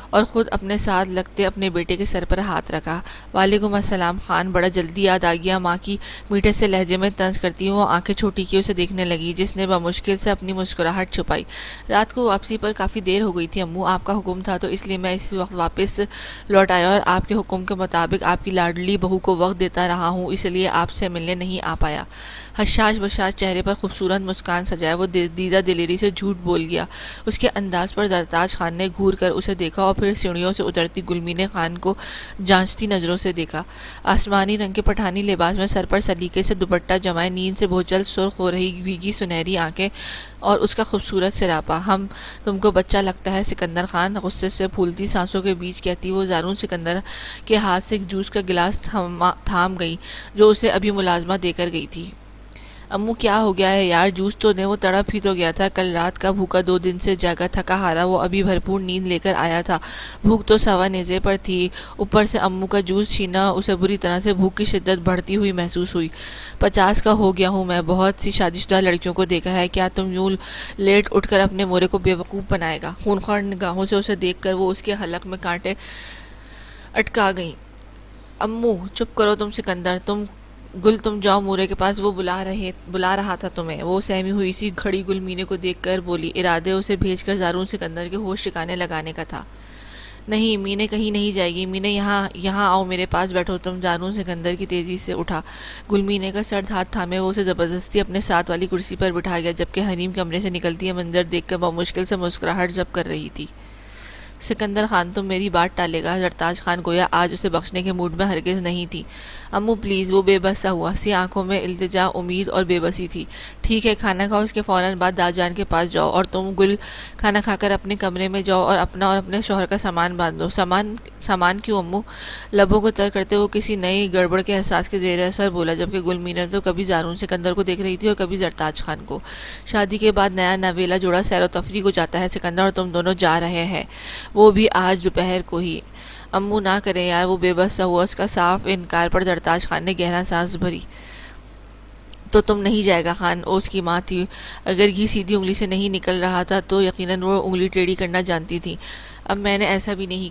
اور خود اپنے ساتھ لگتے اپنے بیٹے کے سر پر ہاتھ رکھا۔ وعلیکم السلام خان، بڑا جلدی یاد آ گیا، ماں کی میٹھے سے لہجے میں طنز کرتی وہ آنکھیں چھوٹی کی اسے دیکھنے لگی جس نے بمشکل سے اپنی مسکراہٹ چھپائی۔ رات کو واپسی پر کافی دیر ہو گئی تھی امو، آپ کا حکم تھا تو اس لیے میں اسی وقت واپس لوٹ آیا اور آپ کے حکم کے مطابق آپ کی لاڈلی بہو کو وقت دیتا رہا ہوں، اس لیے آپ سے ملنے نہیں آ پایا۔ حشاش بشاش چہرے پر خوبصورت مسکان سجائے وہ دیدہ دلیری سے جھوٹ بول گیا۔ اس کے انداز پر درتاج خان نے گھور کر اسے دیکھا اور پھر سیڑھیوں سے اترتی گلمین خان کو جانچتی نظروں سے دیکھا۔ آسمانی رنگ کے پٹھانی لباس میں سر پر سلیقے سے دوپٹہ جمائے، نیند سے بھوچل سرخ ہو رہی بھیگی سنہری آنکھیں اور اس کا خوبصورت سراپا۔ ہم تم کو بچہ لگتا ہے سکندر خان، غصے سے پھولتی سانسوں کے بیچ کہتی وہ زارون سکندر کے ہاتھ سے ایک جوس کا گلاس تھام گئی جو اسے ابھی ملازمہ دے کر گئی تھی۔ امو کیا ہو گیا ہے یار، جوس تو دے، وہ تڑپ ہی تو گیا تھا، کل رات کا بھوکا، 2 دن سے جاگا تھکا ہارا، وہ ابھی بھرپور نیند لے کر آیا تھا، بھوک تو سوا نیزے پر تھی، اوپر سے امو کا جوس چھینا، اسے بری طرح سے بھوک کی شدت بڑھتی ہوئی محسوس ہوئی۔ 50 کا ہو گیا ہوں میں، بہت سی شادی شدہ لڑکیوں کو دیکھا ہے، کیا تم یوں لیٹ اٹھ کر اپنے مورے کو بیوقوف بنائے گا؟ خونخوار نگاہوں سے اسے دیکھ کر وہ اس کے حلق میں کانٹے اٹکا گئیں۔ امو چپ کرو تم سکندر، تم جاؤ مورے کے پاس، وہ بلا رہا تھا تمہیں، وہ سہمی ہوئی سی کھڑی گلمینے کو دیکھ کر بولی، ارادے اسے بھیج کر زارون سکندر کے ہوش ٹھکانے لگانے کا تھا۔ نہیں مینے کہیں نہیں جائے گی، مینے یہاں آؤ، میرے پاس بیٹھو تم۔ زارون سکندر کی تیزی سے اٹھا، گلمینے کا سرد ہاتھ تھامے وہ اسے زبردستی اپنے ساتھ والی کرسی پر بٹھا گیا، جبکہ حریم کمرے سے نکلتی یہ منظر دیکھ کر بمشکل سے مسکراہٹ ضبط کر رہی تھی۔ سکندر خان تم میری بات ٹالے گا؟ زرتاج خان گویا آج اسے بخشنے کے موڈ میں ہرگز نہیں تھی۔ امو پلیز، وہ بے بس سا ہوا، سی آنکھوں میں التجا، امید اور بے بسی تھی۔ ٹھیک ہے کھانا کھاؤ، اس کے فوراً بعد دادا جان کے پاس جاؤ، اور تم گل کھانا کھا کر اپنے کمرے میں جاؤ اور اپنا اور اپنے شوہر کا سامان باندھ لو۔ سامان کیوں امو؟ لبوں کو تر کرتے وہ کسی نئے گڑبڑ کے احساس کے زیر اثر بولا، جبکہ گلمینر تو کبھی زارون سکندر کو دیکھ رہی تھی اور کبھی زرتاج خان کو۔ شادی کے بعد نیا نویلا جوڑا سیر و تفریح کو جاتا ہے سکندر، اور تم دونوں جا رہے ہیں، وہ بھی آج دوپہر کو ہی۔ امو نہ کریں یار، وہ بے بس سا ہوا، اس کا صاف انکار پر زرتاج خان نے گہرا سانس بھری۔ تو تم نہیں جائے گا خان، وہ اس کی ماں تھی، اگر گھی سیدھی انگلی سے نہیں نکل رہا تھا تو یقیناً وہ انگلی ٹیڑھی کرنا جانتی تھی۔ اب میں نے ایسا بھی نہیں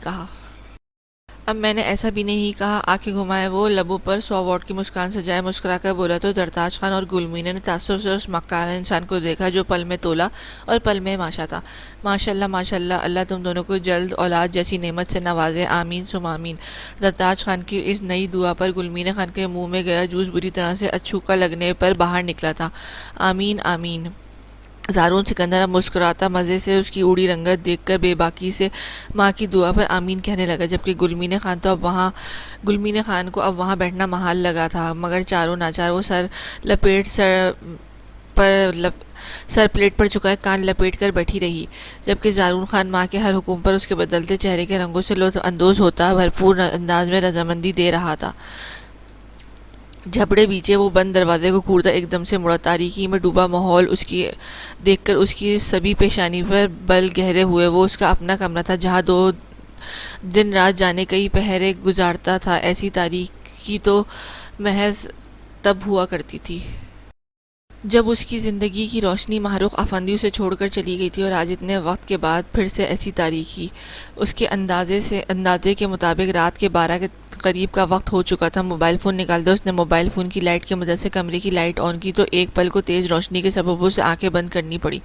کہا، آنکھیں گھمائے وہ، لبوں پر 100 واٹ کی مسکان سجائے مسکرا کر بولا تو زرتاج خان اور گلمینے نے تعصب سے اس مکارہ انسان کو دیکھا جو پل میں تولا اور پل میں ماشا تھا۔ ماشاء اللہ، اللہ تم دونوں کو جلد اولاد جیسی نعمت سے نوازے، آمین ثم آمین۔ زرتاج خان کی اس نئی دعا پر گلمینے خان کے منہ میں گیا جوس بری طرح سے اچھوکا لگنے پر باہر نکلا تھا۔ آمین آمین۔ زارون سکندر اب مسکراتا مزے سے اس کی اڑی رنگت دیکھ کر بے باکی سے ماں کی دعا پر آمین کہنے لگا، جبکہ گلمینے خان کو اب وہاں بیٹھنا محال لگا تھا، مگر چاروں ناچار وہ سر پلیٹ پر چکائے کان لپیٹ کر بیٹھی رہی، جبکہ زارون خان ماں کے ہر حکم پر اس کے بدلتے چہرے کے رنگوں سے لطف اندوز ہوتا بھرپور انداز میں رضامندی دے رہا تھا۔ جھپڑے بیچے وہ بند دروازے کو گھورتا ایک دم سے مڑا، تاریکی میں ڈوبا ماحول دیکھ کر اس کی سبھی پیشانی پر بل گہرے ہوئے۔ وہ اس کا اپنا کمرہ تھا جہاں 2 دن رات جانے کئی پہرے گزارتا تھا، ایسی تاریکی تو محض تب ہوا کرتی تھی جب اس کی زندگی کی روشنی محروق افندی اسے چھوڑ کر چلی گئی تھی، اور آج اتنے وقت کے بعد پھر سے ایسی تاریکی۔ اس کے اندازے کے مطابق رات کے 12 کے قریب کا وقت ہو چکا تھا۔ موبائل فون نکالتے اس نے موبائل فون کی لائٹ کی مدد سے کمرے کی لائٹ آن کی تو ایک پل کو تیز روشنی کے سبب اسے آنکھیں بند کرنی پڑی۔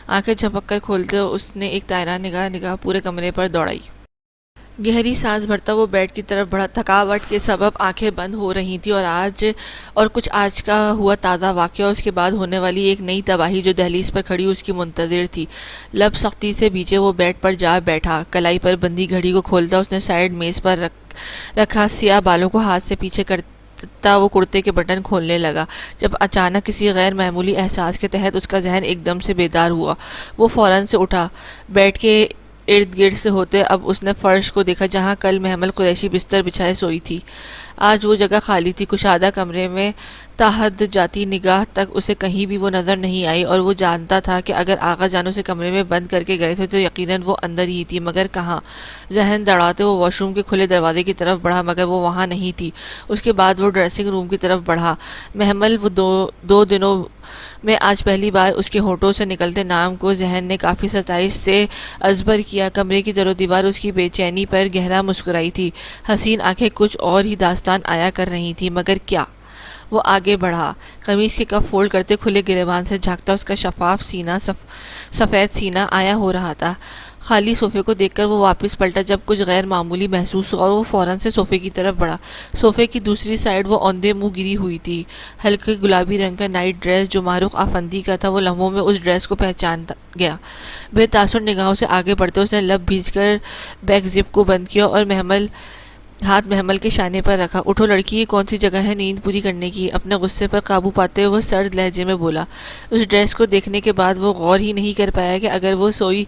آنکھیں جھپک کر کھولتے اس نے ایک دائرہ نگاہ پورے کمرے پر دوڑائی۔ گہری سانس بھرتا وہ بیڈ کی طرف بڑھا، تھکاوٹ کے سبب آنکھیں بند ہو رہی تھیں، اور کچھ آج کا ہوا تازہ واقعہ، اس کے بعد ہونے والی ایک نئی تباہی جو دہلیز پر کھڑی اس کی منتظر تھی۔ لب سختی سے بیچے وہ بیڈ پر جا بیٹھا، کلائی پر بندھی گھڑی کو کھولتا اس نے سائیڈ میز پر رکھا سیاہ بالوں کو ہاتھ سے پیچھے کرتا وہ کرتے کے بٹن کھولنے لگا، جب اچانک کسی غیر معمولی احساس کے تحت اس کا ذہن ایک دم سے بیدار ہوا۔ وہ فوراً سے اٹھا، بیڈ کے ارد گرد سے ہوتے اب اس نے فرش کو دیکھا جہاں کل محمل قریشی بستر بچھائے سوئی تھی۔ آج وہ جگہ خالی تھی، کشادہ کمرے میں تاحد جاتی نگاہ تک اسے کہیں بھی وہ نظر نہیں آئی، اور وہ جانتا تھا کہ اگر آغا جان اسے کمرے میں بند کر کے گئے تھے تو یقیناً وہ اندر ہی تھی، مگر کہاں؟ ذہن دوڑاتے وہ واش روم کے کھلے دروازے کی طرف بڑھا، مگر وہ وہاں نہیں تھی۔ اس کے بعد وہ ڈریسنگ روم کی طرف بڑھا، محمل وہ دو دنوں میں آج پہلی بار اس کے ہونٹوں سے نکلتے نام کو ذہن نے کافی ستائش سے ازبر کیا۔ کمرے کی در و دیوار اس کی بے چینی پر گہرا مسکرائی تھی، حسین آنکھیں کچھ اور ہی داستان آیا کر رہی تھی، مگر کیا؟ وہ آگے بڑھا، قمیص کے کف فولڈ کرتے کھلے گریبان سے جھانکتا اس کا شفاف سینہ، سفید سینہ آیا ہو رہا تھا۔ خالی صوفے کو دیکھ کر وہ واپس پلٹا جب کچھ غیر معمولی محسوس ہوا اور وہ فوراً سے صوفے کی طرف بڑھا۔ صوفے کی دوسری سائیڈ وہ اوندے منہ گری ہوئی تھی۔ ہلکے گلابی رنگ کا نائٹ ڈریس جو ماروق آفندی کا تھا، وہ لمحوں میں اس ڈریس کو پہچان گیا۔ بے تاثر نگاہوں سے آگے بڑھتے اس نے لب بھیج کر بیک زپ کو بند کیا اور ہاتھ محمل کے شانے پر رکھا۔ اٹھو لڑکی، یہ کون سی جگہ ہے نیند پوری کرنے کی؟ اپنے غصے پر قابو پاتے ہوئے وہ سرد لہجے میں بولا۔ اس ڈریس کو دیکھنے کے بعد وہ غور ہی نہیں کر پایا کہ اگر وہ سوئی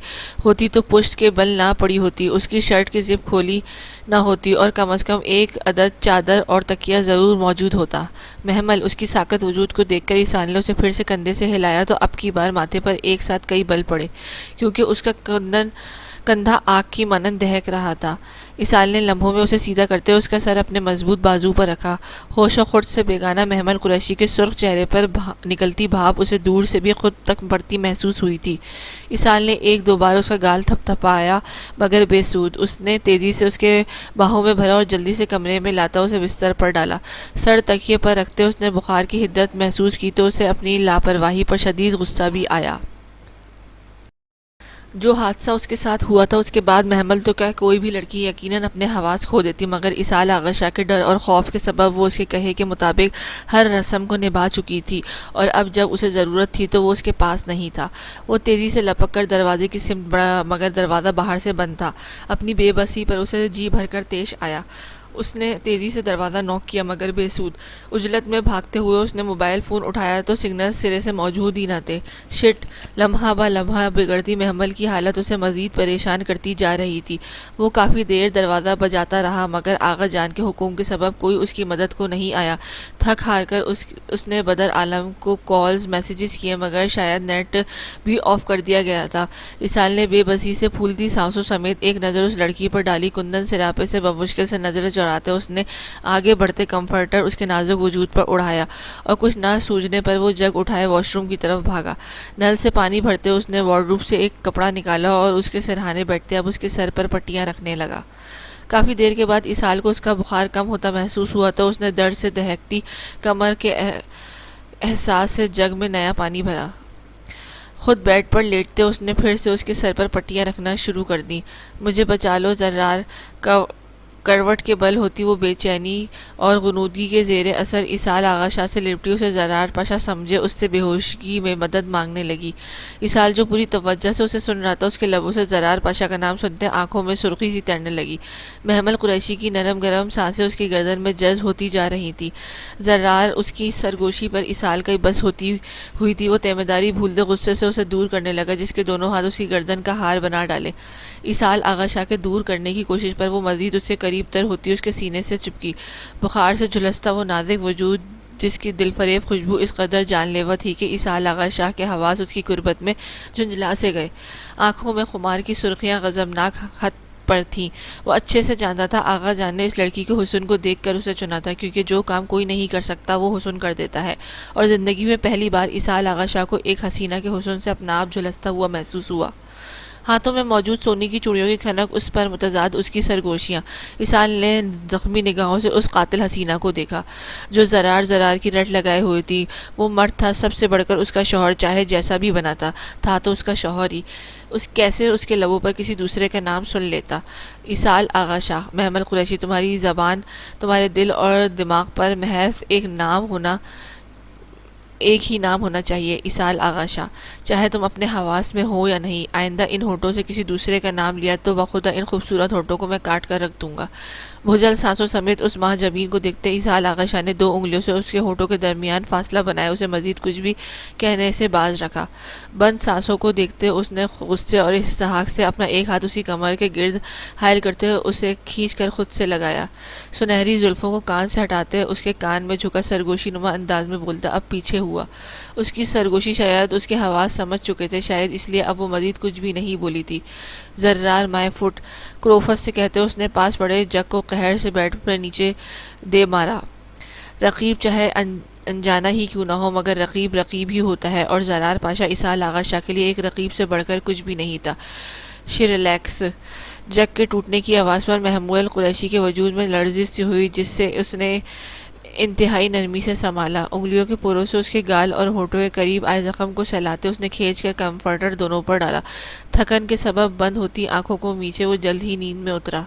ہوتی تو پشت کے بل نہ پڑی ہوتی، اس کی شرٹ کی زپ کھولی نہ ہوتی اور کم از کم ایک عدد چادر اور تکیہ ضرور موجود ہوتا۔ محمل، اس کی ساکت وجود کو دیکھ کر ایسان نے اسے پھر سے کندھے سے ہلایا تو اب کی بار ماتھے پر ایک ساتھ کئی بل پڑے، کیونکہ اس کا کندھا آگ کی مانند دہک رہا تھا۔ ایسان نے لمحوں میں اسے سیدھا کرتے ہوئے اس کا سر اپنے مضبوط بازو پر رکھا۔ ہوش و خرد سے بیگانہ محمل قریشی کے سرخ چہرے پر نکلتی بھاپ اسے دور سے بھی خود تک بڑھتی محسوس ہوئی تھی۔ ایسان نے ایک دو بار اس کا گال تھپ تھپایا مگر بے سود۔ اس نے تیزی سے اس کے باہوں میں بھرا اور جلدی سے کمرے میں لاتا اسے بستر پر ڈالا۔ سر تکیے پر رکھتے اس نے بخار کی حدت محسوس کی تو اسے اپنی لاپرواہی پر شدید غصہ بھی آیا۔ جو حادثہ اس کے ساتھ ہوا تھا اس کے بعد محمل تو کیا کوئی بھی لڑکی یقیناً اپنے حواس کھو دیتی، مگر اسحاق آغا شاہ کے ڈر اور خوف کے سبب وہ اس کے کہے کے مطابق ہر رسم کو نبھا چکی تھی، اور اب جب اسے ضرورت تھی تو وہ اس کے پاس نہیں تھا۔ وہ تیزی سے لپک کر دروازے کی سمت بڑھا مگر دروازہ باہر سے بند تھا۔ اپنی بے بسی پر اسے جی بھر کر طیش آیا۔ اس نے تیزی سے دروازہ نوک کیا مگر بے سود۔ عجلت میں بھاگتے ہوئے اس نے موبائل فون اٹھایا تو سگنلز سرے سے موجود ہی نہ تھے۔ شٹ! لمحہ بہ لمحہ بگڑتی محمل کی حالت اسے مزید پریشان کرتی جا رہی تھی۔ وہ کافی دیر دروازہ بجاتا رہا مگر آغا جان کے حکم کے سبب کوئی اس کی مدد کو نہیں آیا۔ تھک ہار کر اس نے بدر عالم کو کالز میسیجز کیے مگر شاید نیٹ بھی آف کر دیا گیا تھا۔ اسحاق نے بے بسی سے پھولتی سانسوں سمیت ایک نظر اس لڑکی پر ڈالی۔ کندن سراپے سے بمشکل سے نظر چراتے اس نے آگے بڑھتے کمفرٹر اس کے نازک وجود پر اڑایا اور کچھ نہ سوجنے پر وہ جگ اٹھائے واش روم کی طرف بھاگا۔ نل سے پانی بھرتے اس نے وارڈروب سے ایک کپڑا نکالا اور اس کے سرہانے بیٹھتے اب اس کے سر پر پٹیاں رکھنے لگا۔ کافی دیر کے بعد اسحاق کو اس کا بخار کم ہوتا محسوس ہوا تو اس نے درد سے دہکتی کمر کے احساس سے جگ میں نیا پانی بھرا۔ خود بیڈ پر لیٹتے اس نے پھر سے اس کے سر پر پٹیاں رکھنا شروع کر دیں۔ مجھے بچا لو زرار، کروٹ کے بل ہوتی وہ بے چینی اور غنودگی کے زیر اثر اسحاق آغا شاہ سے لپٹی اسے زرار پاشا سمجھے اس سے بے ہوشگی میں مدد مانگنے لگی۔ اسحاق جو پوری توجہ سے اسے سن رہا تھا اس کے لبوں سے زرار پاشا کا نام سنتے آنکھوں میں سرخی سی تیرنے لگی۔ محمل قریشی کی نرم گرم سانسیں اس کی گردن میں جذب ہوتی جا رہی تھی۔ زرار اس کی سرگوشی پر اسحاق کی بس ہوتی ہوئی تھی۔ وہ تیمارداری بھولتے غصے سے اسے دور کرنے لگا جس کے دونوں ہاتھ اس کی گردن کا ہار بنا ڈالے۔ اسحاق آغا شاہ کے دور کرنے کی کوشش پر وہ مزید اس سے قریب تر ہوتی اس کے سینے سے چپکی۔ بخار سے جھلستا وہ نازک وجود جس کی دل فریب خوشبو اس قدر جان لیوا تھی کہ اسحاق آغا شاہ کے حواس اس کی قربت میں جھنجھلا سے گئے۔ آنکھوں میں خمار کی سرخیاں غضبناک حد پر تھیں۔ وہ اچھے سے جانتا تھا آغا جان نے اس لڑکی کے حسن کو دیکھ کر اسے چنا تھا، کیونکہ جو کام کوئی نہیں کر سکتا وہ حسن کر دیتا ہے، اور زندگی میں پہلی بار اسحاق آغا شاہ کو ایک حسینہ کے حسن سے اپنا آپ جھلستا ہوا محسوس ہوا۔ ہاتھوں میں موجود سونے کی چوڑیوں کی کھنک، اس پر متضاد اس کی سرگوشیاں۔ اسحاق نے زخمی نگاہوں سے اس قاتل حسینہ کو دیکھا جو زرار کی رٹ لگائے ہوئی تھی۔ وہ مرد تھا سب سے بڑھ کر اس کا شوہر، چاہے جیسا بھی بنا تھا تو اس کا شوہر ہی۔ کیسے اس کے لبوں پر کسی دوسرے کا نام سن لیتا؟ اسحاق آغا شاہ، محمل قریشی، تمہاری زبان، تمہارے دل اور دماغ پر محض ایک ہی نام ہونا چاہیے، اسحاق آغا شاہ، چاہے تم اپنے حواس میں ہو یا نہیں۔ آئندہ ان ہونٹوں سے کسی دوسرے کا نام لیا تو بخدا ان خوبصورت ہونٹوں کو میں کاٹ کر رکھ دوں گا۔ بھجل سانسوں سمیت اس ماہ جبین کو دیکھتے اسحاق آغا شاہ نے 2 انگلیوں سے اس کے ہونٹوں کے درمیان فاصلہ بنایا، اسے مزید کچھ بھی کہنے سے باز رکھا۔ بند سانسوں کو دیکھتے اس نے غصے اور استحقاق سے اپنا ایک ہاتھ اس کی کمر کے گرد حائل کرتے ہوئے اسے کھینچ کر خود سے لگایا۔ سنہری زلفوں کو کان سے ہٹاتے اس کے کان میں جھکا سرگوشی نما انداز میں بولتا، اب پیچھے ہوا۔ اس کی سرگوشی شاید اس کے حواس سمجھ چکے تھے، شاید اس لیے اب وہ مزید کچھ بھی نہیں بولی تھی۔ زرار مائے فٹ، کروفت سے کہتے اس نے پاس پڑے جگ کو قہر سے بیڈ پر نیچے دے مارا۔ رقیب چاہے انجانا ہی کیوں نہ ہو مگر رقیب ہی ہوتا ہے، اور زرار پاشا اسحاق آغا شاہ کے لیے ایک رقیب سے بڑھ کر کچھ بھی نہیں تھا۔ ریلیکس۔ جگ کے ٹوٹنے کی آواز پر محمول قریشی کے وجود میں لرزش سی ہوئی جس سے اس نے انتہائی نرمی سے سنبھالا۔ انگلیوں کے پوروں سے اس کے گال اور ہونٹوں کے قریب آئے زخم کو سہلاتے اس نے کھینچ کر کمفرٹر دونوں پر ڈالا۔ تھکن کے سبب بند ہوتی آنکھوں کو میچے وہ جلد ہی نیند میں اترا۔